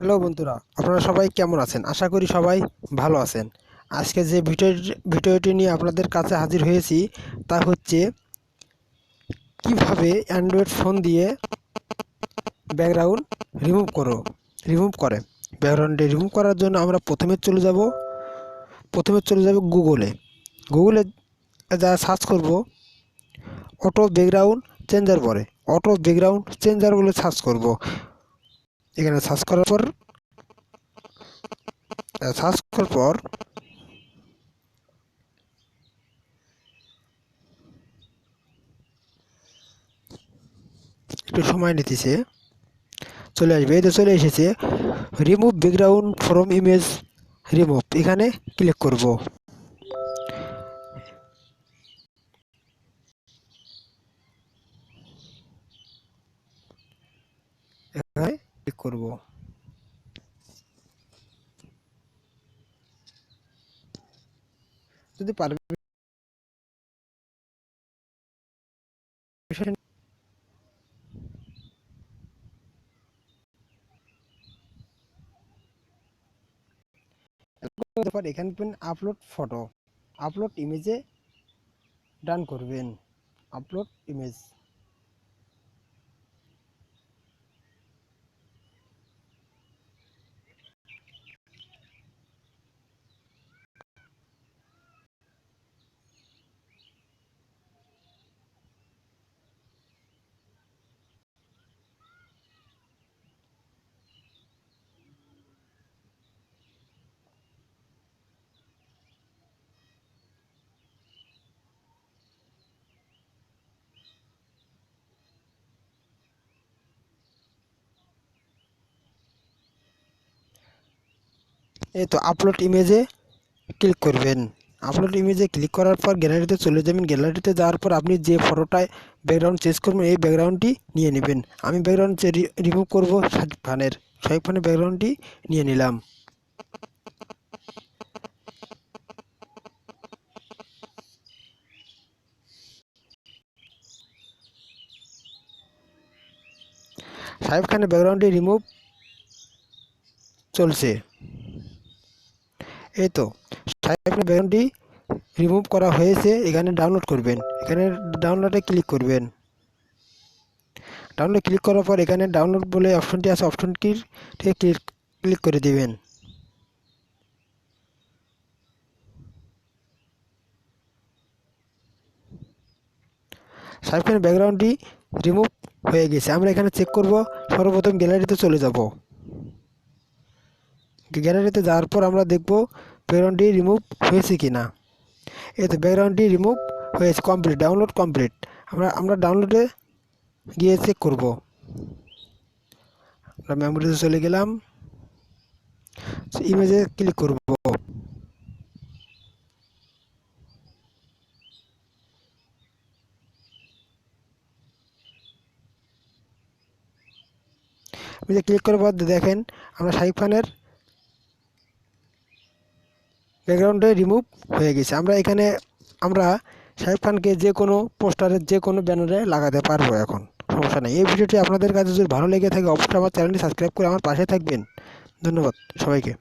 Hello বন্ধুরা, আপনারা সবাই কেমন আছেন? আশা করি সবাই ভালো আছেন। আজকে যে ভিডিওটি নিয়ে আপনাদের কাছে হাজির হয়েছি তা হচ্ছে কিভাবে অ্যান্ড্রয়েড ফোন দিয়ে ব্যাকগ্রাউন্ড রিমুভ করে। ব্যাকগ্রাউন্ডে রিমুভ করার জন্য আমরা প্রথমে চলে যাব গুগলে যা সার্চ করব অটো ব্যাকগ্রাউন্ড চেঞ্জার বলে সার্চ করব। এখানে সার্চ করার পর একটু সময় নিতেছে, চলে আসবে। এই তো চলে এসেছে, remove background from image remove. এখানে ক্লিক করব। এখানে ক্লিক করব। যদি পারমিশন এখানে আপলোড ফটো, আপলোড ইমেজে ডান করবেন। আপলোড ইমেজ, এই তো আপলোড ইমেজে ক্লিক করবেন। আপলোড ইমেজে ক্লিক করার পর গ্যালারিতে চলে যাবেন। গ্যালারিতে যাওয়ার পর আপনি যে ফটোটায় ব্যাকগ্রাউন্ড চেঞ্জ করবেন এই ব্যাকগ্রাউন্ডটি নিয়ে নেবেন। আমি ব্যাকগ্রাউন্ড রিমুভ করব শাকিব খানের ব্যাকগ্রাউন্ডটি নিয়ে নিলাম। শাকিব খানের ব্যাকগ্রাউন্ডটি রিমুভ চলছে। এই তো শাকিব খানের ব্যাকগ্রাউন্ডটি রিমুভ করা হয়েছে। এখানে ডাউনলোড করবেন। এখানে ডাউনলোডে ক্লিক করবেন। ডাউনলোড ক্লিক করার পর এখানে ডাউনলোড বলে অপশনটি আছে, অপশনটির থেকে ক্লিক করে দিবেন। শাকিব খানের ব্যাকগ্রাউন্ডটি রিমুভ হয়ে গেছে। আমরা এখানে চেক করব। সর্বপ্রথম গ্যালারিতে চলে যাব। গ্যালারিতে যাওয়ার পর আমরা দেখব ব্যাকগ্রাউন্ডটি রিমুভ হয়েছে কিনা। এই তো ব্যাকগ্রাউন্ডটি রিমুভ হয়েছে, কমপ্লিট, ডাউনলোড কমপ্লিট। আমরা ডাউনলোডে গিয়ে চেক করব। আমরা মেমোরিতে চলে গেলাম, ইমেজে ক্লিক করব। ইমেজে ক্লিক করার পর দেখেন আমরা শাকিব খানের ব্যাকগ্রাউন্ডে রিমুভ হয়ে গেছে। আমরা শাকিব খানকে যে কোনো পোস্টারের যে কোনো ব্যানারে লাগাতে পারবো এখন, সমস্যা নেই। এই ভিডিওটি আপনাদের কাছে যদি ভালো লেগে থাকে অবশ্যই আমার চ্যানেলটি সাবস্ক্রাইব করে আমার পাশে থাকবেন। ধন্যবাদ সবাইকে।